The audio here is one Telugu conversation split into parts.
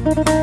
you.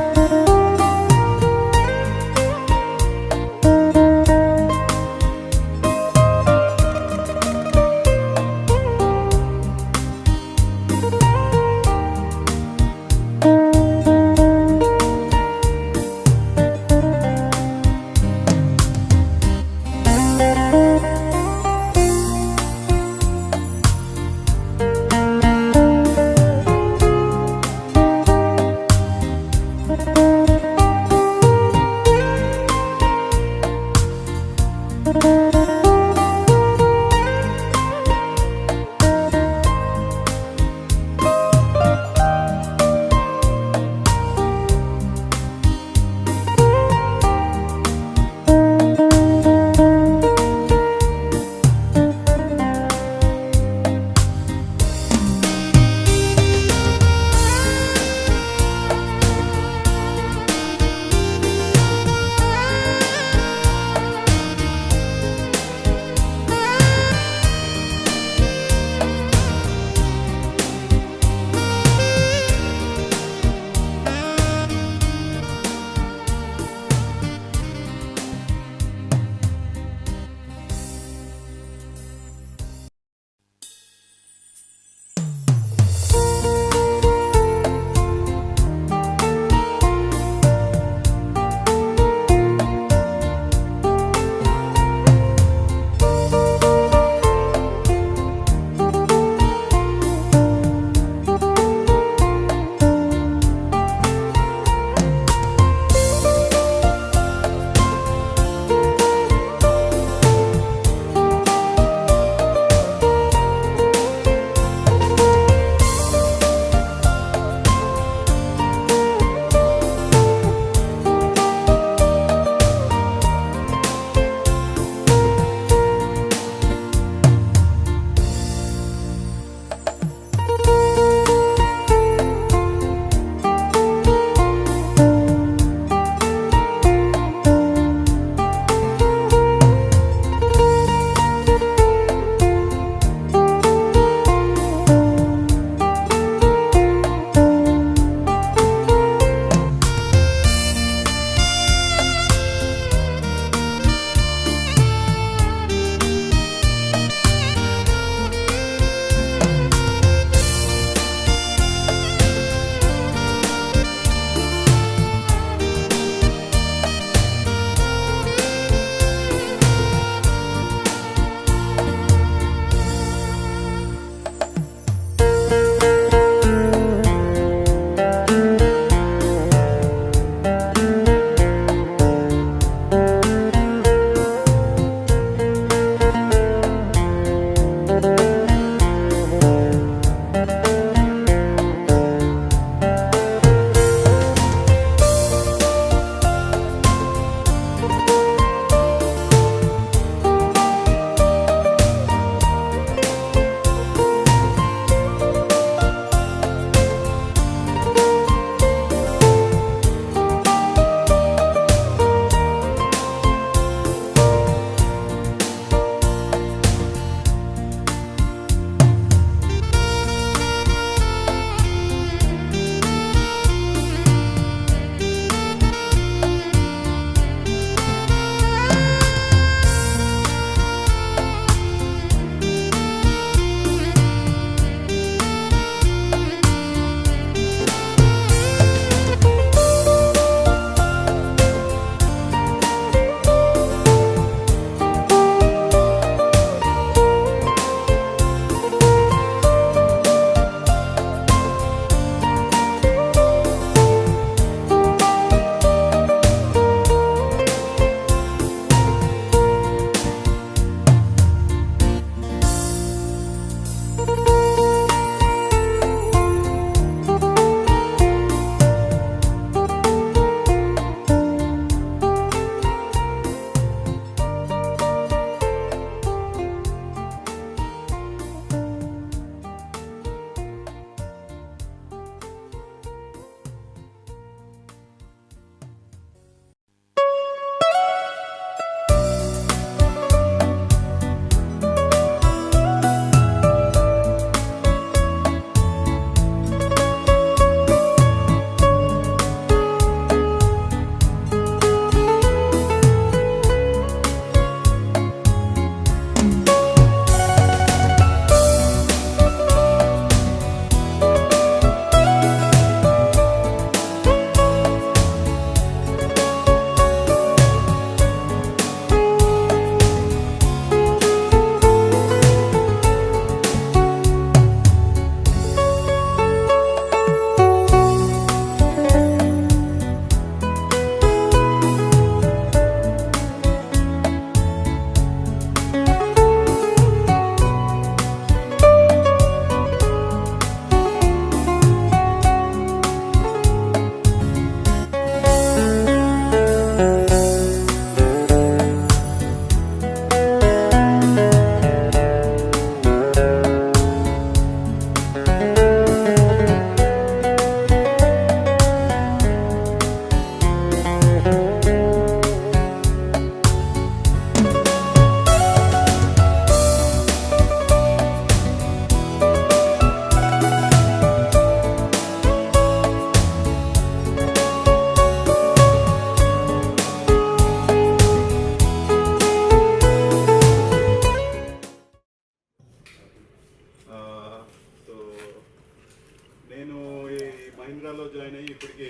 మహీంద్రాలో జాయిన్ అయ్యి ఇప్పటికి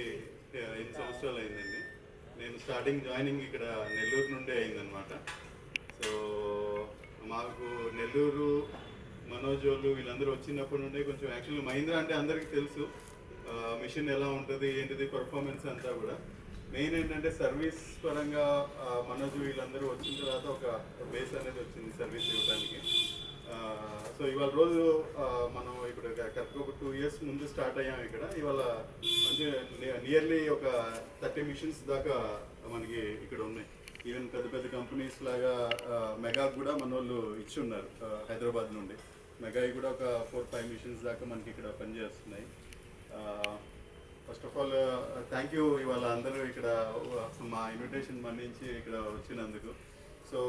8 సంవత్సరాలు అయిందండి. నేను స్టార్టింగ్ జాయినింగ్ ఇక్కడ నెల్లూరు నుండే అయిందనమాట. సో మాకు నెల్లూరు మనోజ్ వాళ్ళు వీళ్ళందరూ వచ్చినప్పటి నుండి కొంచెం యాక్చువల్లీ మహీంద్రా అంటే అందరికీ తెలుసు, మిషన్ ఎలా ఉంటుంది ఏంటిది పర్ఫార్మెన్స్ అంతా కూడా. మెయిన్ ఏంటంటే సర్వీస్ పరంగా మనోజ్ వీళ్ళందరూ వచ్చిన తర్వాత ఒక బేస్ అనేది వచ్చింది సర్వీస్ ఇవ్వడానికి. సో ఇవాళ రోజు మనం ఇప్పుడు కరెక్ట్గా ఒక 2 years ముందు స్టార్ట్ అయ్యాం ఇక్కడ. ఇవాళ మంచి నియర్లీ ఒక 30 మిషన్స్ దాకా మనకి ఇక్కడ ఉన్నాయి. ఈవెన్ పెద్ద పెద్ద కంపెనీస్ లాగా మెగా కూడా మన వాళ్ళు ఇచ్చి ఉన్నారు హైదరాబాద్ నుండి. మెగా కూడా ఒక 4-5 మిషన్స్ దాకా మనకి ఇక్కడ పనిచేస్తున్నాయి. First of all thank you ఇవాళ అందరూ ఇక్కడ మా ఇన్విటేషన్ మన్నించి ఇక్కడ వచ్చినందుకు. సో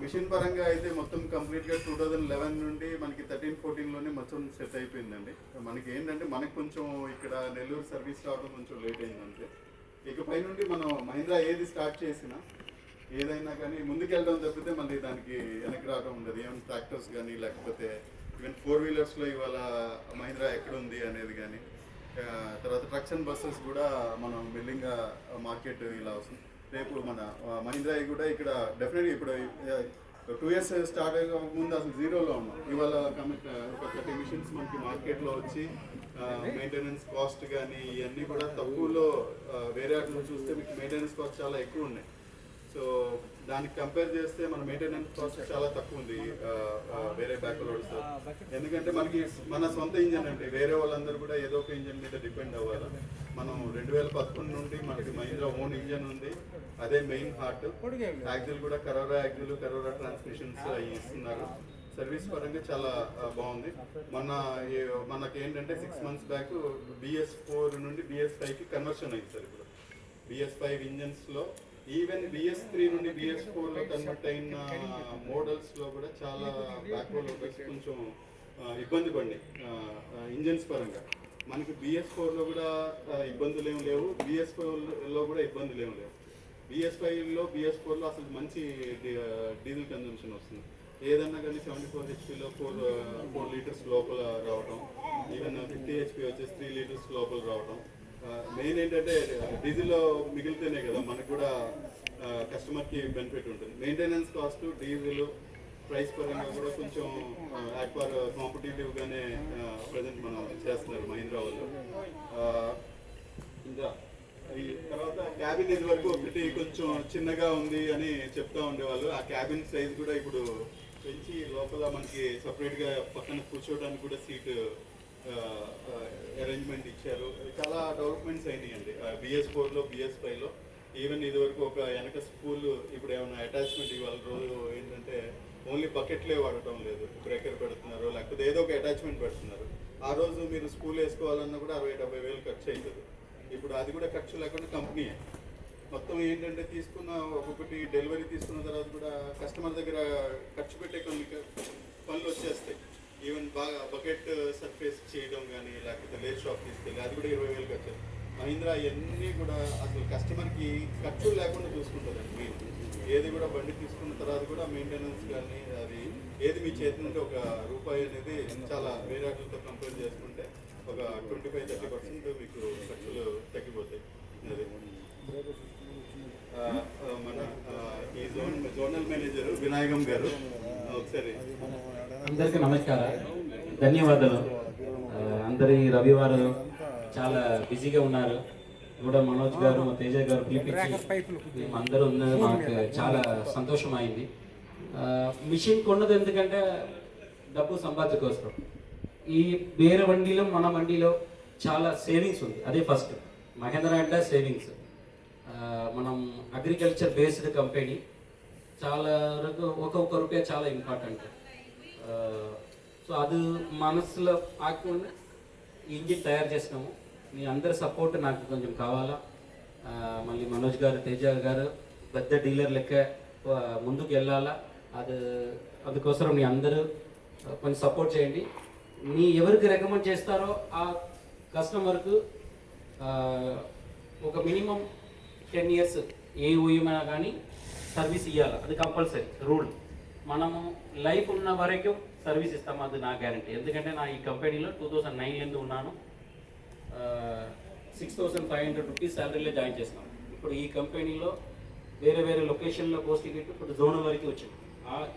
మిషన్ పరంగా అయితే మొత్తం కంప్లీట్గా 2011 నుండి మనకి 13-14లోనే మొత్తం సెట్ అయిపోయిందండి. మనకి ఏంటంటే మనకు కొంచెం ఇక్కడ నెల్లూరు సర్వీస్ రావడం కొంచెం లేట్ అయిందంటే, ఇకపై నుండి మనం మహీంద్రా ఏది స్టార్ట్ చేసినా ఏదైనా కానీ ముందుకెళ్ళడం తప్పితే మళ్ళీ దానికి వెనక్కి రావడం ఉండదు. ఏమైనా ట్రాక్టర్స్ కానీ లేకపోతే ఈవెన్ 4-wheelersలో ఇవాళ మహీంద్రా ఎక్కడుంది అనేది కానీ, తర్వాత ట్రక్స్ అండ్ బస్సెస్ కూడా మనం బిల్డింగ్గా మార్కెట్ ఇలా వస్తుంది. రేపు మన మహీంద్రా కూడా ఇక్కడ డెఫినెట్గా ఇప్పుడు 2 years స్టార్ట్ అయ్యే ముందు అసలు జీరోలో ఉన్నాం. ఇవాళ ఒక 30 మిషన్స్ మనకి మార్కెట్లో వచ్చి మెయింటెనెన్స్ కాస్ట్ కానీ ఇవన్నీ కూడా తక్కువలో, వేరే వాటిలో చూస్తే మీకు మెయింటెనెన్స్ కాస్ట్ చాలా ఎక్కువ ఉన్నాయి. సో దానికి కంపేర్ చేస్తే మన మెయింటెనెన్స్ కాస్ట్ చాలా తక్కువ ఉంది వేరే బ్యాక్వర్డ్స్. ఎందుకంటే మనకి మన సొంత ఇంజన్ అంటే వేరే వాళ్ళందరూ కూడా ఏదో ఒక ఇంజన్ మీద డిపెండ్ అవ్వాలి. మనం 2011 నుండి మనకి మహీంద్రా ఓన్ ఇంజన్ ఉంది, అదే మెయిన్ హార్ట్. యాక్సిల్ కూడా కరోరా ట్రాన్స్మిషన్స్ ఇస్తున్నారు. సర్వీస్ పరంగా చాలా బాగుంది. మనకి ఏంటంటే 6 months బ్యాక్ BS4 నుండి BS5కి కన్వర్షన్ అయింది సార్. ఇప్పుడు BS5 ఇంజన్స్లో ఈవెన్ BS3 నుండి BS4లో కన్వర్ట్ అయిన మోడల్స్లో కూడా చాలా బ్యాక్వర్డ్ కొంచెం ఇబ్బంది పడినాయి ఇంజన్స్ పరంగా. మనకి BS4లో కూడా ఇబ్బందులు ఏమి లేవు, BS5లో కూడా ఇబ్బందులు ఏమి లేవు. BS5లో BS4లో అసలు మంచి డీజిల్ కన్జంప్షన్ వస్తుంది. ఏదన్నా కానీ 74 HPలో 4 liters లోపల రావడం, ఈవెన్ 50 HP వచ్చేసి 3 liters లోపల రావడం. మెయిన్ ఏంటంటే డీజిల్లో మిగిలితేనే కదా మనకు కూడా కస్టమర్కి బెనిఫిట్ ఉంటుంది. మెయింటెనెన్స్ కాస్ట్ డీజిల్ ప్రైస్ పరంగా కూడా కొంచెం యాక్వార్ కాంపిటేటివ్గానే ప్రజెంట్ మనం చేస్తున్నారు మహీంద్రా వాళ్ళు. ఇంకా ఈ తర్వాత క్యాబిన్ ఇది వరకు ఒకటి కొంచెం చిన్నగా ఉంది అని చెప్తా ఉండేవాళ్ళు. ఆ క్యాబిన్ సైజ్ కూడా ఇప్పుడు పెంచి లోపల మనకి సపరేట్గా పక్కన కూర్చోవడానికి కూడా సీట్ అరేంజ్మెంట్ ఇచ్చారు. చాలా డెవలప్మెంట్స్ అయినాయండి BS4లో BS5లో. ఈవెన్ ఇది వరకు ఒక వెనక స్పూల్ ఇప్పుడు ఏమైనా అటాచ్మెంట్ ఇవాళ రోజు ఏంటంటే ఓన్లీ బకెట్లే వాడటం లేదు, బ్రేకర్ పెడుతున్నారు లేకపోతే ఏదో ఒక అటాచ్మెంట్ పెడుతున్నారు. ఆ రోజు మీరు స్పూల్ వేసుకోవాలన్నా కూడా 60-70 వేలు ఖర్చు అవుతుంది. ఇప్పుడు అది కూడా ఖర్చు లేకుండా కంపెనీయే మొత్తం ఏంటంటే తీసుకున్న ఒక్కొక్కటి డెలివరీ తీసుకున్న తర్వాత కూడా కస్టమర్ దగ్గర ఖర్చు పెట్టే కొన్ని పనులు వచ్చేస్తాయి. ఈవెన్ బాగా బకెట్ సర్ఫేస్ చేయడం కానీ లేకపోతే లేట్ షాప్ తీసుకెళ్ళి అది కూడా 20 వేలు ఖర్చు. మహీంద్రా ఇవన్నీ కూడా అసలు కస్టమర్కి ఖర్చు లేకుండా చూసుకుంటుందండి. మీరు ఏది కూడా బండి తీసుకున్న తర్వాత కూడా మెయింటెనెన్స్ కానీ అది ఏది మీ చేతి నుండి ₹1 అనేది చాలా వేరే వాటితో కంపేర్ చేసుకుంటే ఒక 25-30% మీకు ఖర్చులు తగ్గిపోతాయి. అది మన ఈ జోనల్ మేనేజర్ వినాయకం గారు ఒకసారి. అందరికీ నమస్కారం, ధన్యవాదాలు. అందరి రవివారం చాలా బిజీగా ఉన్నారు కూడా. మనోజ్ గారు తేజ గారు పిలిపించి అందరూ ఉన్నారు, మాకు చాలా సంతోషం అయింది. మిషన్ కొన్నది ఎందుకంటే డబ్బు సంపాదన కోసం. ఈ వేరే వండిలో మన వండిలో చాలా సేవింగ్స్ ఉంది, అదే ఫస్ట్. మహేంద్ర అంటే సేవింగ్స్. మనం అగ్రికల్చర్ బేస్డ్ కంపెనీ, చాలా వరకు ఒక్కొక్క రూపాయ చాలా ఇంపార్టెంట్. సో అది మనసులో ఆకుండా ఇంజిన్ తయారు చేసినాము. మీ అందరి సపోర్ట్ నాకు కొంచెం కావాలా. మళ్ళీ మనోజ్ గారు తేజ గారు పెద్ద డీలర్ లెక్క ముందుకు వెళ్ళాలా. అందుకోసం మీ అందరూ కొంచెం సపోర్ట్ చేయండి. మీ ఎవరికి రికమెండ్ చేస్తారో ఆ కస్టమర్కు ఒక మినిమం 10 years ఏ ఊయమైనా కానీ సర్వీస్ ఇవ్వాలి, అది కంపల్సరీ రూల్. మనము లైఫ్ ఉన్న వరకు సర్వీస్ ఇస్తాము, అది నా గ్యారంటీ. ఎందుకంటే నా ఈ కంపెనీలో 2009 నుండి ఉన్నాను. 6,500 రూపీస్ శాలరీలో జాయిన్ చేస్తాం. ఇప్పుడు ఈ కంపెనీలో వేరే వేరే లొకేషన్లో పోస్టింగ్ పెట్టి ఇప్పుడు జోనల్ వరకు వచ్చింది.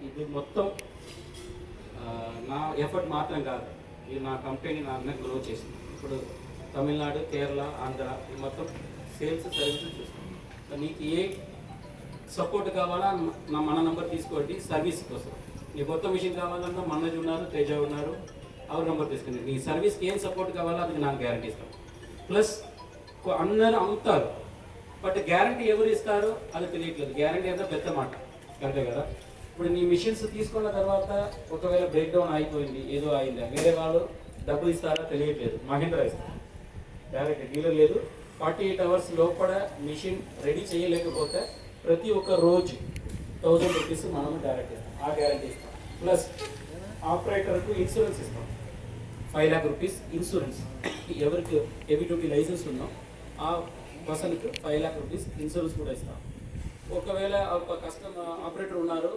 ఇది మొత్తం నా ఎఫర్ట్ మాత్రం కాదు, ఇది నా కంపెనీ నాకు గ్రో చేసింది. ఇప్పుడు తమిళనాడు, కేరళ, ఆంధ్ర ఇది మొత్తం సేల్స్ సర్వీసెస్ చూస్తాం. సో నీకు ఏ సపోర్ట్ కావాలా మన నంబర్ తీసుకోండి సర్వీస్ కోసం. నీ కొత్త మిషన్ కావాలన్నా మనోజ్ ఉన్నారు, తేజ ఉన్నారు, అవర్ నెంబర్ తీసుకోండి. నీ సర్వీస్కి ఏం సపోర్ట్ కావాలో అది నాకు గ్యారంటీ ఇస్తాం. ప్లస్ అందరూ అమ్ముతారు, బట్ గ్యారంటీ ఎవరు ఇస్తారో అది తెలియట్లేదు. గ్యారంటీ అంతా పెద్ద మాట, కరెక్టే కదా. ఇప్పుడు నీ మిషన్స్ తీసుకున్న తర్వాత ఒకవేళ బ్రేక్ డౌన్ అయిపోయింది, ఏదో అయిందా, వేరే వాళ్ళు డబ్బులు ఇస్తారో తెలియట్లేదు. మహేంద్ర ఇస్తారు డైరెక్ట్, డీలర్ లేదు. 48 అవర్స్ లోపల మిషన్ రెడీ చేయలేకపోతే ప్రతి ఒక్క రోజు 1000 రూపీస్ మనము డైరెక్ట్ ఇస్తాం, ఆ గ్యారంటీ ఇస్తాం. ప్లస్ ఆపరేటర్కు ఇన్సూరెన్స్ ఇస్తాం, 5 lakh రూపీస్ ఇన్సూరెన్స్. ఎవరికి హెవీ డ్యూటీ లైసెన్స్ ఉందో ఆ పర్సన్కి 5 lakh రూపీస్ ఇన్సూరెన్స్ కూడా ఇస్తాం. ఒకవేళ ఒక కస్టమర్ ఆపరేటర్ ఉన్నారు,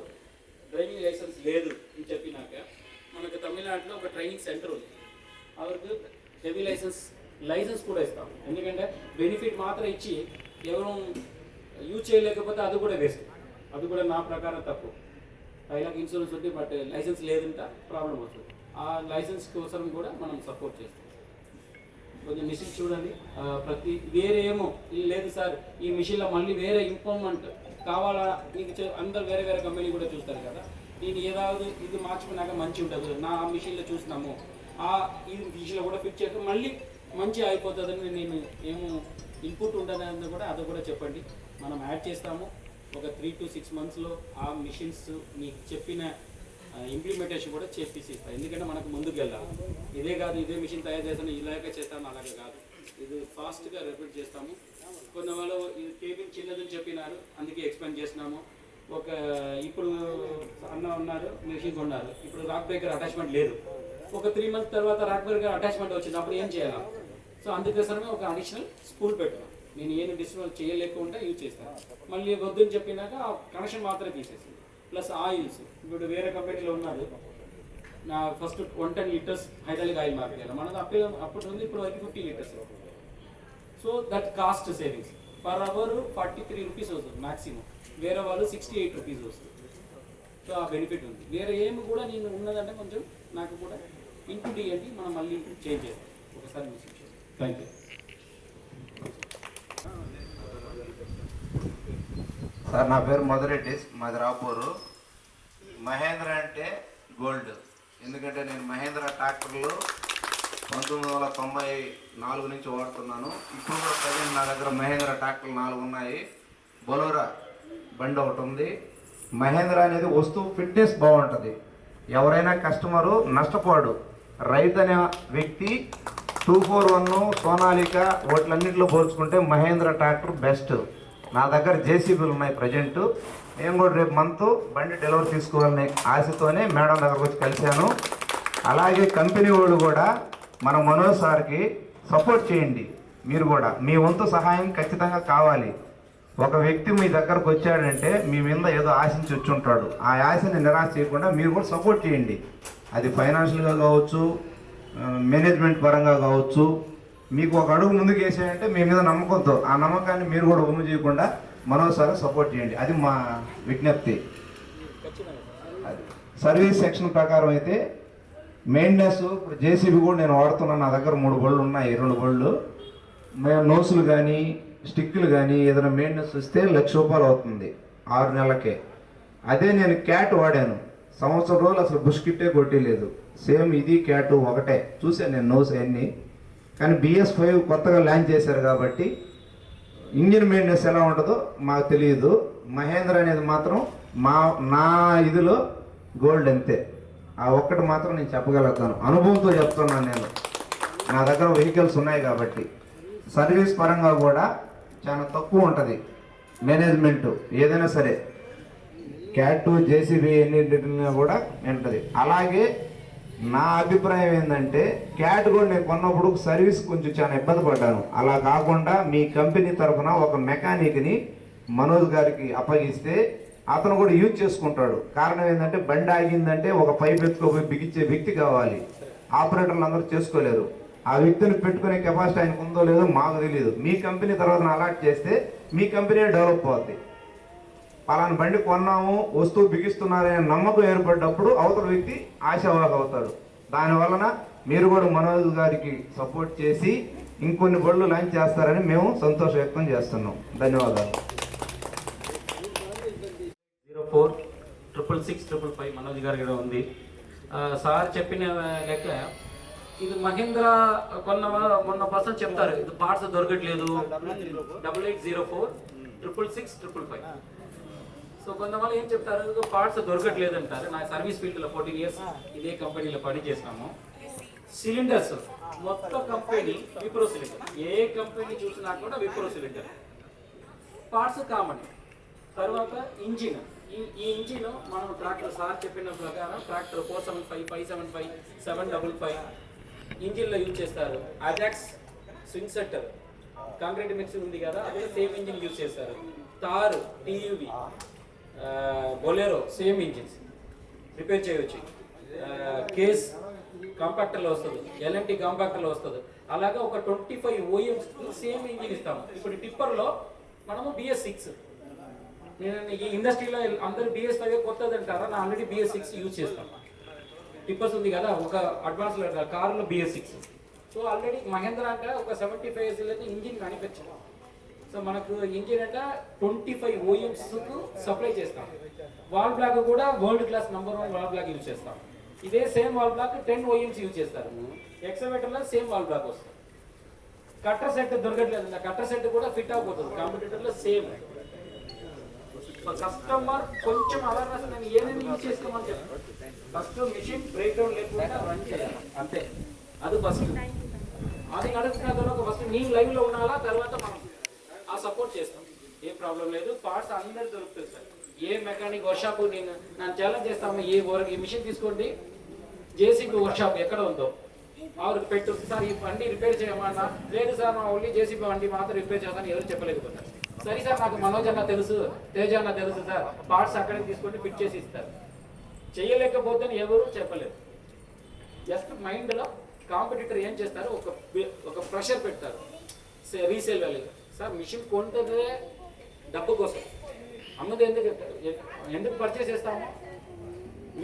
డ్రైవింగ్ లైసెన్స్ లేదు అని చెప్పినాక మనకు తమిళనాడులో ఒక ట్రైనింగ్ సెంటర్ ఉంది, అవർക്ക് హెవీ లైసెన్స్ కూడా ఇస్తాం. ఎందుకంటే బెనిఫిట్ మాత్రం ఇచ్చి ఎవరు యూజ్ చేయలేకపోతే అది కూడా వేస్ట్, అది కూడా నా ప్రకారం తప్పు. 5 lakh ఇన్సూరెన్స్ ఉంది బట్ లైసెన్స్ లేదంట ప్రాబ్లం వస్తుంది. ఆ లైసెన్స్ కోసం కూడా మనం సపోర్ట్ చేస్తాం. కొంచెం మిషన్ చూడండి, ప్రతి వేరే ఏమో లేదు సార్ ఈ మిషన్లో మళ్ళీ వేరే ఇంప్రూవ్మెంట్ కావాలా నీకు అందరు వేరే వేరే కంపెనీ కూడా చూస్తారు కదా. నేను ఏதாவது ఇది మార్చుకున్నాక మంచి ఉంటుంది, నా మిషన్లో చూసినాము ఈ మిషన్లో కూడా ఫిట్ చేస్తే మళ్ళీ మంచి అయిపోతుందని నేను ఏమో ఇన్పుట్ ఉంటుందని కూడా అది కూడా చెప్పండి, మనం యాడ్ చేస్తాము. ఒక 3 to 6 monthsలో ఆ మిషన్స్ మీకు చెప్పిన ఇంప్లిమెంటేషన్ కూడా చేసి ఇస్తాం. ఎందుకంటే మనకు ముందుకు వెళ్ళాలి. ఇదే కాదు ఇదే మిషన్ తయారు చేస్తాను ఇలాగే చేస్తాను అలాగే కాదు, ఇది ఫాస్ట్గా రిపీట్ చేస్తాము. కొన్ని వాళ్ళు ఇది కేబిన్ చిన్నదని చెప్పినారు, అందుకే ఎక్స్పాండ్ చేసినాము. ఒక ఇప్పుడు అన్న ఉన్నారు, మిషన్ కొన్నారు, ఇప్పుడు రాక్ బ్రేకర్ అటాచ్మెంట్ లేదు. ఒక 3 months తర్వాత రాక్ బ్రేకర్ అటాచ్మెంట్ వచ్చింది, అప్పుడు ఏం చేయాలి? సో అందుకోసమే ఒక అడిషనల్ స్పూల్ పెట్టాను. నేను ఏం డిస్ట్రిబ్యూట్ చేయలేకుండా యూజ్ చేస్తాను. మళ్ళీ వద్దని చెప్పినాక ఆ కనెక్షన్ మాత్రమే తీసేసింది. ప్లస్ ఆయిల్స్ ఇప్పుడు వేరే కంపెనీలో ఉన్నారు, నా first 110 litres hydraulic oil market మనకు అప్పుడు ఉంది, ఇప్పుడు వరకు 50 litres. So that cost savings per hour 43 rupees వస్తుంది మ్యాక్సిమం, వేరే వాళ్ళు 68 రూపీస్ వస్తుంది. సో ఆ బెనిఫిట్ ఉంది. వేరే ఏమి కూడా నేను ఉన్నదంటే కొంచెం నాకు కూడా ఇంటూ డిఎంటి మనం మళ్ళీ చేంజ్ చేస్తాం ఒకసారి మిషన్. Thank you sir. నా పేరు మధురెడ్డి, మాది రాపూరు. మహేంద్ర అంటే గోల్డ్. ఎందుకంటే నేను మహేంద్ర ట్రాక్టర్లు 1994 నుంచి వాడుతున్నాను. ఇప్పుడు కూడా ప్రజెంట్ నా దగ్గర మహేంద్ర ట్రాక్టర్లు 4 ఉన్నాయి. బొలోరా బండి ఒకటి ఉంది. మహేంద్ర అనేది వస్తువు ఫిట్నెస్ బాగుంటుంది, ఎవరైనా కస్టమరు నష్టపోడు. రైతు అనే వ్యక్తి 241 సోనాలిక వాటిలన్నింటిలో పోల్చుకుంటే మహేంద్ర ట్రాక్టర్ బెస్ట్. నా దగ్గర జేసీబీలు ఉన్నాయి ప్రజెంటు. నేను కూడా రేపు మంత్ బండి డెలివరీ తీసుకోవాలనే ఆశతోనే మేడం దగ్గరకు వచ్చి కలిశాను. అలాగే కంపెనీ వాళ్ళు కూడా మన మనోజ్ సార్కి సపోర్ట్ చేయండి. మీరు కూడా మీ వంతు సహాయం ఖచ్చితంగా కావాలి. ఒక వ్యక్తి మీ దగ్గరకు వచ్చాడంటే మీ మీద ఏదో ఆశించి వచ్చి ఉంటాడు, ఆ ఆశని నిరాశ చేయకుండా మీరు కూడా సపోర్ట్ చేయండి. అది ఫైనాన్షియల్గా కావచ్చు, మేనేజ్మెంట్ పరంగా కావచ్చు. మీకు ఒక అడుగు ముందుకు వేసాయంటే మీ మీద నమ్మకంతో ఆ నమ్మకాన్ని మీరు కూడా ఒమ్ము చేయకుండా మరోసారి సపోర్ట్ చేయండి, అది మా విజ్ఞప్తి. సర్వీస్ సెక్షన్ ప్రకారం అయితే మెయింటెనెన్స్ ఇప్పుడు జేసీబీ కూడా నేను వాడుతున్నాను. నా దగ్గర 3 బళ్ళు ఉన్నాయి, 2 బళ్ళు. మేము నోసులు కానీ స్టిక్కులు కానీ ఏదైనా మెయింటెనెన్స్ వస్తే 1,00,000 రూపాయలు అవుతుంది 6 నెలలకే. అదే నేను క్యాట్ వాడాను, సంవత్సరం రోజులు అసలు బుష్ కిట్టే కొట్టలేదు. సేమ్ ఇది క్యాట్ ఒకటే. చూసాను నేను నోస్ అన్నీ. కానీ BS5 కొత్తగా లాంచ్ చేశారు కాబట్టి ఇంజిన్ మెయింటెనెన్స్ ఎలా ఉంటుందో మాకు తెలియదు. మహేంద్ర అనేది మాత్రం నా ఇదిలో గోల్డ్ అంతే. ఆ ఒక్కటి మాత్రం నేను చెప్పగలుగుతాను, అనుభవంతో చెప్తున్నాను నేను. నా దగ్గర వెహికల్స్ ఉన్నాయి కాబట్టి. సర్వీస్ పరంగా కూడా చాలా తక్కువ ఉంటుంది మేనేజ్మెంటు, ఏదైనా సరే క్యాట్ జేసీబీ ఎన్నింటినా కూడా ఉంటుంది. అలాగే నా అభిప్రాయం ఏంటంటే క్యాట్ కూడా నేను కొన్నప్పుడు సర్వీస్ కొంచెం చాలా ఇబ్బంది పడ్డాను. అలా కాకుండా మీ కంపెనీ తరఫున ఒక మెకానిక్ని మనోజ్ గారికి అప్పగిస్తే అతను కూడా యూజ్ చేసుకుంటాడు. కారణం ఏంటంటే బండి ఆగిందంటే ఒక పైప్ ఎత్తుకోపోయి బిగించే వ్యక్తి కావాలి, ఆపరేటర్లు అందరూ చేసుకోలేరు. ఆ వ్యక్తిని పెట్టుకునే కెపాసిటీ ఆయనకు ఉందో లేదో మాకు తెలియదు. మీ కంపెనీ తర్వాత అలాట్ చేస్తే మీ కంపెనీ డెవలప్ అవుద్ది. పలానా బండి కొన్నాము, వస్తువు బిగిస్తున్నారనే నమ్మకం ఏర్పడ్డప్పుడు అవతల వ్యక్తి ఆశావాహి అవుతాడు. దానివలన మీరు కూడా మనోజ్ గారికి సపోర్ట్ చేసి ఇంకొన్ని బళ్ళు లాంచ్ చేస్తారని మేము సంతోషం వ్యక్తం చేస్తున్నాం. ధన్యవాదాలు. 046665 మనోజ్ గారి కూడా ఉంది. సార్ చెప్పిన లెక్క ఇది మహేంద్ర మొన్న పర్సన్ చెప్తారు ఇది పార్ట్స్ దొరకట్లేదు 88046665. సో కొంతమంది ఏం చెప్తారు పార్ట్స్ దొరకట్లేదు అంటారు. నా సర్వీస్ ఫీల్డ్లో 14 years ఇదే కంపెనీలో పని చేసినాము. సిలిండర్స్ మొత్తం కంపెనీ విప్రో సిలిండర్, ఏ కంపెనీ చూసినా కూడా విప్రో సిలిండర్. Parts common. తర్వాత ఇంజిన్, ఈ ఇంజిన్ మనం ట్రాక్టర్ సార్ చెప్పిన ప్రకారం ట్రాక్టర్ 475, 575, 755 ఇంజిన్లో యూజ్ చేస్తారు. Ajax swing setter concrete mixer ఉంది కదా, అదే సేమ్ ఇంజిన్ యూజ్ చేస్తారు. Thar, TUV, Bolero same engines repair చేయవచ్చు. కేస్ కాంపాక్టర్లో వస్తుంది, ఎల్ఎన్టీ కాంపాక్టర్లో వస్తుంది. అలాగే ఒక 25 OEMs సేమ్ ఇంజిన్ ఇస్తాము. ఇప్పుడు టిప్పర్లో మనము BS6, నేను ఈ ఇండస్ట్రీలో అందరూ BS5 కొత్తది అంటారా, నా ఆల్రెడీ BS6 యూజ్ చేస్తాను. టిప్పర్స్ ఉంది కదా, ఒక అడ్వాన్స్ కార్లో BS6. సో ఆల్రెడీ మహేంద్ర అంటే ఒక 75 years అయితే ఇంజిన్ మ్యానుఫ్యాక్చర్. సో మనకు ఇంజిన్ అంటే 25 OEMsకు సప్లై చేస్తాం. వాల్ బ్లాక్ కూడా world class #1 valve block use చేస్తాం. ఇదే same valve block 10 OEMs use చేస్తారు. ఎక్సవేటర్లో సేమ్ వాల్ బ్లాక్ వస్తుంది. కట్టర్ సెట్ దొరకట్లేదు, కట్టర్ సెట్ కూడా ఫిట్ అయిపోతుంది. కాంపిటేటర్లో సేమ్. కస్టమర్ కొంచెం అవేర్నెస్, నేను ఏమేమి యూజ్ చేసుకోమని చెప్తాను. ఫస్ట్ మిషన్ బ్రేక్ డౌన్ లేకుండా రన్ చేయాలి, అంతే. అది ఫస్ట్. అది నడుస్తున్న తర్వాత ఫస్ట్ నేను లైవ్లో ఉండాలా, తర్వాత మనం ఆ సపోర్ట్ చేస్తాం. ఏ ప్రాబ్లం లేదు. పార్ట్స్ అందరు దొరుకుతుంది సార్. ఏ మెకానిక్ వర్క్షాప్ నన్ను ఛాలెంజ్ చేస్తాము, ఈ మిషన్ తీసుకోండి, జేసీబీ వర్క్షాప్ ఎక్కడ ఉందో ఆవిడకి పెట్టు. సార్ ఈ బండి రిపేర్ చేయమన్నా, లేదు సార్ మా ఓన్లీ జేసీబీ బండి మాత్రం రిపేర్ చేస్తాను ఎవరు చెప్పలేకపోతారు. సరే సార్ నాకు మనోజ్ అన్న తెలుసు, తేజ అన్న తెలుసు సార్, పార్ట్స్ అక్కడికి తీసుకొని ఫిట్ చేసి ఇస్తారు. చేయలేకపోతే ఎవరు చెప్పలేరు. జస్ట్ మైండ్లో కాంపిటీటర్ ఏం చేస్తారు, ఒక ప్రెషర్ పెడతారు రీసేల్ వాల్యూ. సార్ మిషన్ కొంటే డబ్బు కోసం, అమ్మది ఎందుకు పర్చేస్ చేస్తాము.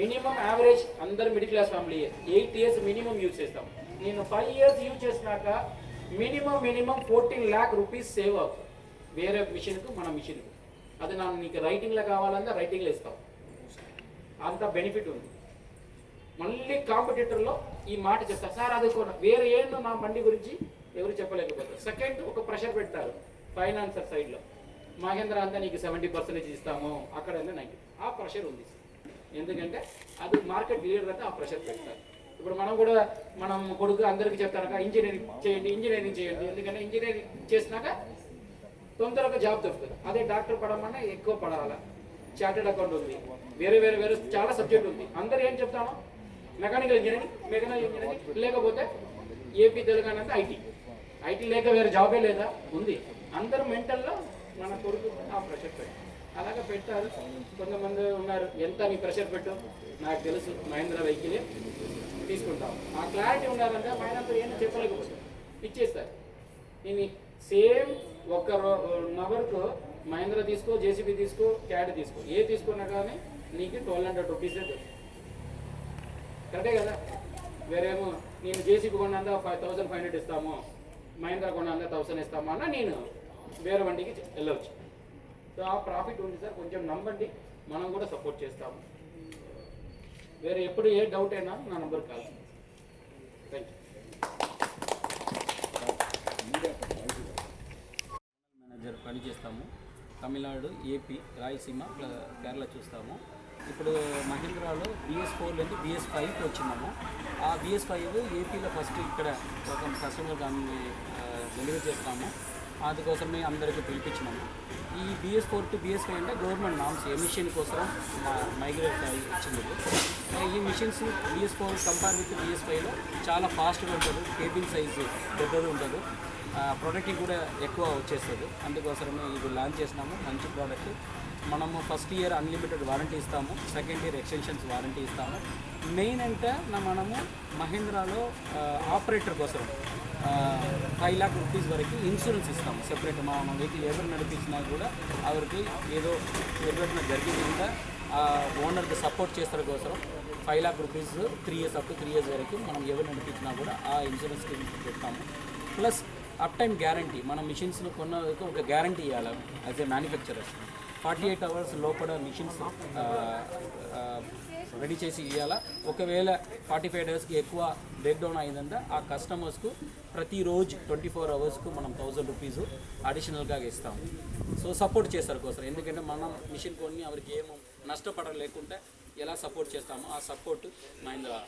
మినిమం యావరేజ్ అందరు middle class family 8 years minimum use చేస్తాం. నేను 5 years యూజ్ చేసినాక మినిమం 14 lakh rupees సేవ్ అవుతుంది వేరే మిషన్కు మన మిషన్కు. అది నాకు నీకు రైటింగ్లో కావాలన్నా రైటింగ్లో ఇస్తాం. అంత బెనిఫిట్ ఉంది. మళ్ళీ కాంపిటీటర్లో ఈ మాట చెప్తారు, సార్ అది వేరే ఏంటో నా బండి గురించి ఎవరు చెప్పలేకపోతారు. సెకండ్ ఒక ప్రెషర్ పెడతారు ఫైనాన్సర్ సైడ్లో, మహేంద్ర అంతా నీకు 70% ఇస్తాము, అక్కడ 90. ఆ ప్రెషర్ ఉంది. ఎందుకంటే అది మార్కెట్ లీడర్ అంటే ఆ ప్రెషర్ పెడతారు. ఇప్పుడు మనం కూడా మనం కొడుకు అందరికీ చెప్తాను ఇంజనీరింగ్ చేయండి, ఇంజనీరింగ్ చేయండి. ఎందుకంటే ఇంజనీరింగ్ చేసినాక తొందరగా జాబ్ దొరుకుతుంది. అదే డాక్టర్ పడమన్నా ఎక్కువ పడాలా, చార్టెడ్ అకౌంట్ ఉంది, వేరే చాలా సబ్జెక్ట్ ఉంది. అందరు ఏం చెప్తాను మెకానికల్ ఇంజనీరింగ్ లేకపోతే ఏపీ తెలంగాణ అంటే ఐటీ లేక వేరే జాబే లేదా ఉంది. అందరూ మెంటల్లో మన కొడుకు ఆ ప్రెషర్ పెట్టు. అలాగే పెట్టారు. కొంతమంది ఉన్నారు, ఎంత నీ ప్రెషర్ పెట్టు, నాకు తెలుసు మహేంద్ర వెహికల్ తీసుకుంటాం. ఆ క్లారిటీ ఉండాలంటే మహేంద్ర ఏం చెప్పలేకపోతే ఇచ్చేస్తారు. నేను సేమ్ ఒక నవర్కు మహేంద్ర తీసుకో, జేసీబీ తీసుకో, క్యాడ్ తీసుకో, ఏ తీసుకున్నా కానీ నీకు 1200 rupees కరెక్టే కదా. వేరేమో నేను జేసీబీ కొన్నంతా 5500 ఇస్తాము, మహేంద్ర కొన్నంతా 1000 ఇస్తాము అన్న నేను వేరే వంటికి వెళ్ళవచ్చు. సో ఆ ప్రాఫిట్ ఉంది సార్, కొంచెం నమ్మండి, మనం కూడా సపోర్ట్ చేస్తాము. వేరే ఎప్పుడు ఏ డౌట్ అయినా నా number call. Thank you. Manager పని చేస్తాము. తమిళనాడు, ఏపీ, రాయలసీమ, కేరళ చూస్తాము. ఇప్పుడు మహీంద్రాలో BS4 నుంచి BS5కి వచ్చినాము. ఆ BS5 ఏపీలో ఫస్ట్ ఇక్కడ ఒక కస్టమర్ డెలివరీ చేస్తాము. అందుకోసమే అందరికీ పిలిపించినాము. ఈ BS4 to BS5 అంటే గవర్నమెంట్ నామ్స్ ఎమిషన్ కోసం మైగ్రేట్ ఇచ్చింది. ఈ మిషన్స్ BS4 కంపేర్ విత్ BS5లో చాలా ఫాస్ట్గా ఉంటుంది, కేబిన్ సైజు పెద్దది ఉంటుంది, ప్రొడక్టింగ్ కూడా ఎక్కువ వచ్చేస్తుంది. అందుకోసమే ఇది లాంచ్ చేసినాము. మంచి ప్రోడక్ట్ మనము ఫస్ట్ ఇయర్ అన్లిమిటెడ్ వారంటీ ఇస్తాము, సెకండ్ ఇయర్ ఎక్స్టెన్షన్స్ వారంటీ ఇస్తాము. మెయిన్ అంటే మనము మహీంద్రాలో ఆపరేటర్ కోసం 5 lakh rupees వరకు ఇన్సూరెన్స్ ఇస్తాము సెపరేట్. మా వెహికల్ ఎవరు నడిపించినా కూడా ఎవరికి ఏదో ఎదురైనా జరిగిందా ఓనర్కి సపోర్ట్ చేస్తారు కోసం 5 lakh rupees 3 years up to 3 years వరకు మనం ఎవరు నడిపించినా కూడా ఆ ఇన్సూరెన్స్ పెడతాము. ప్లస్ అప్ టైం గ్యారంటీ, మన మిషన్స్ను కొన్నకు ఒక గ్యారంటీ ఇవ్వాలి యాజ్ ఏ మ్యానుఫ్యాక్చరర్. 48 hours లోపల మిషన్స్ రెడీ చేసి ఇవ్వాలా. ఒకవేళ 45 daysకి ఎక్కువ బ్రేక్ డౌన్ అయిందంటే ఆ కస్టమర్స్కు ప్రతిరోజు 24 hours మనం 1000 rupees అడిషనల్గా ఇస్తాము. సో సపోర్ట్ చేస్తారు కోసం, ఎందుకంటే మనం మిషన్ కొని ఎవరికి ఏమో నష్టపడలేకుండా ఎలా సపోర్ట్ చేస్తామో ఆ సపోర్ట్ మహీంద్రా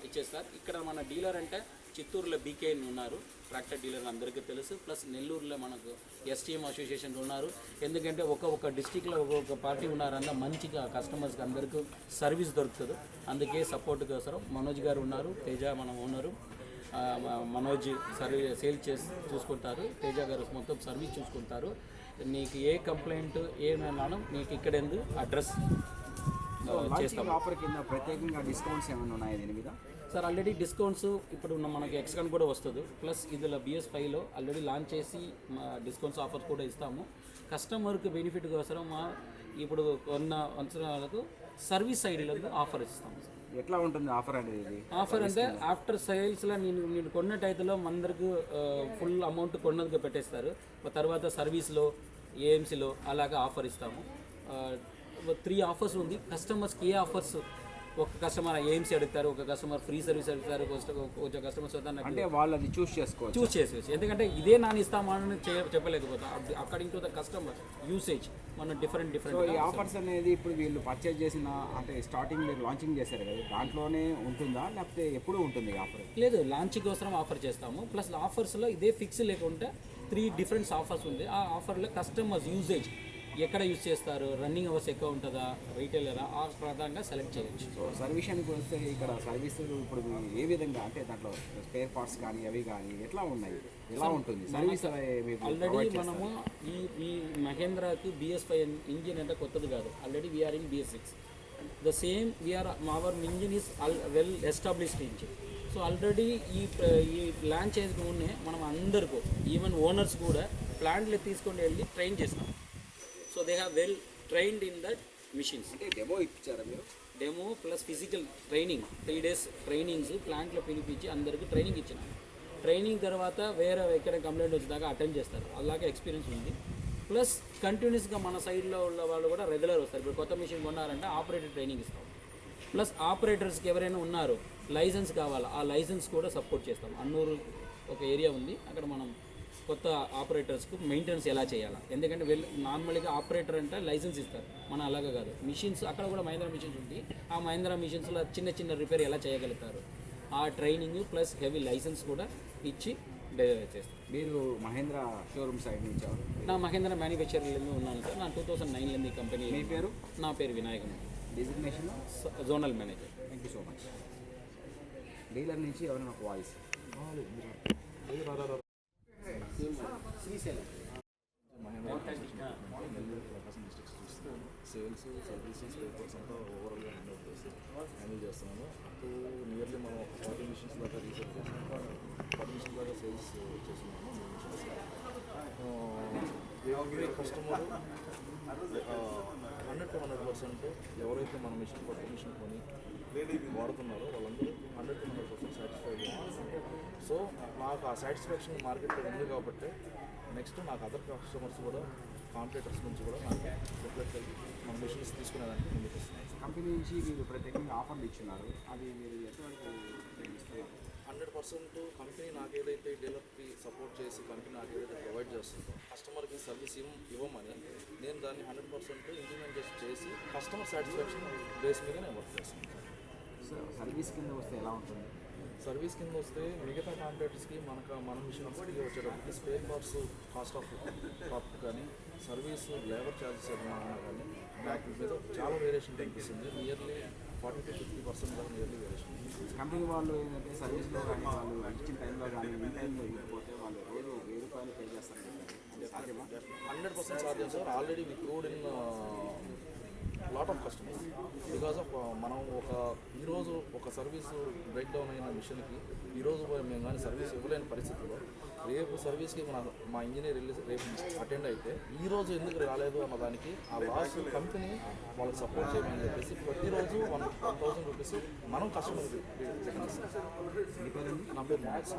ఇచ్చేస్తారు. ఇక్కడ మన డీలర్ అంటే చిత్తూరులో బీకేఎన్ ఉన్నారు, ట్రాక్టర్ డీలర్ అందరికీ తెలుసు. ప్లస్ నెల్లూరులో మనకు ఎస్టీఎం అసోసియేషన్ ఉన్నారు. ఎందుకంటే ఒక్కొక్క డిస్టిక్లో ఒక్కొక్క పార్టీ ఉన్నారన్న మంచిగా కస్టమర్స్కి అందరికీ సర్వీస్ దొరుకుతుంది. అందుకే సపోర్ట్ కోసం మనోజ్ గారు ఉన్నారు, తేజ మనం ఓనరు. మనోజ్ సేల్ చేసి చూసుకుంటారు, తేజ గారు మొత్తం సర్వీస్ చూసుకుంటారు. నీకు ఏ కంప్లైంట్ ఏమైనా నీకు ఇక్కడ అడ్రస్ చేస్తాం. ఆఫర్ కింద ప్రత్యేకంగా డిస్కౌంట్స్ ఏమైనా ఉన్నాయి దీని మీద? సార్ ఆల్రెడీ డిస్కౌంట్స్ ఇప్పుడు మనకి ఎక్స్కాన్ కూడా వస్తుంది. ప్లస్ ఇందులో BS5లో ఆల్రెడీ లాంచ్ చేసి డిస్కౌంట్స్ ఆఫర్స్ కూడా ఇస్తాము. కస్టమర్కి బెనిఫిట్ కోసం ఇప్పుడు కొన్న సంవత్సరాలకు సర్వీస్ సైడ్లో ఆఫర్ ఇస్తాము. ఎట్లా ఉంటుంది ఆఫర్ అనేది? ఆఫర్ అంటే ఆఫ్టర్ సేల్స్లో నేను కొన్న టైతులో అందరికి ఫుల్ అమౌంట్ కొన్నదిగా పెట్టేస్తారు. తర్వాత సర్వీస్లో ఏఎంసీలో అలాగా ఆఫర్ ఇస్తాము. 3 ఆఫర్స్ ఉంది. కస్టమర్స్కి ఏ ఆఫర్స్, ఒక కస్టమర్ ఏఎంసీ అడుగుతారు, ఒక కస్టమర్ ఫ్రీ సర్వీస్ అడుగుతారు, కొంచెం కస్టమర్స్ అంటే వాళ్ళు అది చూస్ చేసుకోవచ్చు. ఎందుకంటే ఇదే నాని ఇస్తామని చెప్పలేకపోతాం. According to the customer usage మన డిఫరెంట్. ఈ ఆఫర్స్ అనేది ఇప్పుడు వీళ్ళు పర్చేజ్ చేసిన అంటే స్టార్టింగ్ మీరు లాంచింగ్ చేశారు కదా, దాంట్లోనే ఉంటుందా లేకపోతే ఎప్పుడు ఉంటుంది ఆఫర్? లేదు, లాంచ్ కోసం ఆఫర్ చేస్తాము. ప్లస్ ఆఫర్స్లో ఇదే ఫిక్స్ లేకుంటే 3 డిఫరెంట్ ఆఫర్స్ ఉంది. ఆ ఆఫర్లో కస్టమర్స్ యూసేజ్ ఎక్కడ యూజ్ చేస్తారు, రన్నింగ్ అవర్స్ ఎక్కువ ఉంటుందా, రీటైలరా, ఆ ప్రధానంగా సెలెక్ట్ చేయొచ్చు. సో సర్వీషానికి వస్తే ఇక్కడ సర్వీసులు ఇప్పుడు ఏ విధంగా అంటే దాంట్లో స్పేర్ పార్ట్స్ కానీ అవి కానీ ఎట్లా ఉన్నాయి, ఎలా ఉంటుంది సర్వీస్? ఆల్రెడీ మనము ఈ మహేంద్రాకి BS5 ఇంజిన్ అంటే కొత్తది కాదు. Already we're in BS6. The same our engine is well established engine. So already ఈ లాంచ్ చేసుకునే మనం అందరికీ ఈవెన్ ఓనర్స్ కూడా ప్లాంట్లో తీసుకొని వెళ్ళి ట్రైన్ చేస్తాం. So they have well trained in that machines. అంటే డెమో ఇచ్చారా మీరు? Demo plus physical training 3 days trainings ప్లాంట్లో పిలిపించి అందరికీ ట్రైనింగ్ ఇచ్చినాం. ట్రైనింగ్ తర్వాత వేరే ఎక్కడ కంప్లైంట్ వచ్చేదాకా అటెండ్ చేస్తారు. అలాగే ఎక్స్పీరియన్స్ ఉంది. ప్లస్ కంటిన్యూస్గా మన సైడ్లో ఉన్న వాళ్ళు కూడా రెగ్యులర్ వస్తారు. ఇప్పుడు కొత్త మిషన్ కొన్నారంటే ఆపరేటర్ ట్రైనింగ్ ఇస్తాం. ప్లస్ ఆపరేటర్స్కి ఎవరైనా ఉన్నారు లైసెన్స్ కావాలా, ఆ లైసెన్స్ కూడా సపోర్ట్ చేస్తాం. అన్నూరు ఒక ఏరియా ఉంది, అక్కడ మనం కొత్త ఆపరేటర్స్కు మెయింటెనెన్స్ ఎలా చేయాలా. ఎందుకంటే నార్మల్గా ఆపరేటర్ అంటే లైసెన్స్ ఇస్తారు, మన అలాగే కాదు. మిషన్స్ అక్కడ కూడా మహీంద్రా మిషన్స్ ఉంది. ఆ మహీంద్రా మిషన్స్లో చిన్న రిపేర్ ఎలా చేయగలుగుతారు, ఆ ట్రైనింగ్ ప్లస్ హెవీ లైసెన్స్ కూడా ఇచ్చి డెలివరీ చేస్తాం. మీరు మహేంద్రా షోరూమ్ సైడ్ నుంచి? నా మహేంద్ర మ్యానుఫ్యాక్చరింగ్లో ఉన్నాను సార్. నా 2009లో ఈ కంపెనీ. మీ పేరు? నా పేరు Vinayakan. Designation? Zonal manager. Thank you so much. Dealer నుంచి ఎవరైనా ఒక voice? Srisailam sales, services, papers అంతా ఓవరాల్గా హ్యాండిల్ చేస్తున్నాము. అప్పుడు నియర్లీ మనం 40 మిషన్స్ దాకా రీసెర్చ్ చేస్తున్నాము. 40 మిషన్స్ దాకా సేల్స్ చేస్తున్నాము. ఎవరి కస్టమర్ 100 to 100% ఎవరైతే మన మిషన్ కొత్త మిషన్ కొని వాడుతున్నారో వాళ్ళందరూ 100 to 100% సాటిస్ఫైడ్. సో నాకు ఆ సాటిస్ఫాక్షన్ మార్కెట్లో ఉంది కాబట్టి నెక్స్ట్ నాకు అదర్ కస్టమర్స్ కూడా కాంపిటేటర్స్ నుంచి కూడా నాకు రిఫ్లెక్ట్ మన మిషన్స్ తీసుకునేదానికి ముందుకు వస్తున్నాయి. కంపెనీ నుంచి మీరు ప్రత్యేకంగా ఆఫర్లు ఇచ్చినారు, అది మీరు ఎంతవరకు ఇస్తున్నారు? 100% కంపెనీ నాకు ఏదైతే డీలర్కి సపోర్ట్ చేసి కంపెనీ నాకు ఏదైతే ప్రొవైడ్ చేస్తుందో కస్టమర్కి సర్వీస్ ఇవ్వమని నేను దాన్ని 100% ఇంప్లిమెంట్ చేసి కస్టమర్ సాటిస్ఫాక్షన్ బేస్ మీద నేను వర్క్ చేస్తాను. సర్వీస్ కింద వస్తే ఎలా ఉంటుంది? సర్వీస్ కింద వస్తే మిగతా కాంట్రాక్టర్స్కి మన మిషన్స్కి వచ్చేటప్పటికి spare parts cost of profit కానీ సర్వీస్ లేబర్ ఛార్జెస్ ఏమైనా ఉన్నా కానీ బ్యాక్ మీద చాలా వేరియేషన్ కనిపిస్తుంది. నియర్లీ 40 to 50% దాకా నియర్లీ వేరియేషన్. కంపెనీ వాళ్ళు ఏంటంటే సర్వీస్లో కానీ వాళ్ళు ఇచ్చిన టైంలో కానీ ఈ టైంలో ఇవ్వకపోతే వాళ్ళు రోజు 1000 రూపాయలు పే చేస్తారు. అంటే సాధ్యమా? 100% 100% సాధ్యం sir. Already we proved in lot of customers because of మనం ఈరోజు ఒక సర్వీస్ బ్రేక్ డౌన్ అయిన మిషన్కి ఈరోజు మేము కానీ సర్వీస్ ఇవ్వలేని పరిస్థితుల్లో రేపు సర్వీస్కి మా ఇంజనీర్ వెళ్ళి రేపు అటెండ్ అయితే ఈరోజు ఎందుకు రాలేదు అన్న దానికి ఆ లాస్ట్ కంపెనీ వాళ్ళకి సపోర్ట్ చేయమని చెప్పేసి ప్రతిరోజు 1,000 రూపీస్ మనం కస్టమర్ రిటర్న్ ఇస్తాం. నా పేరు మహేష్.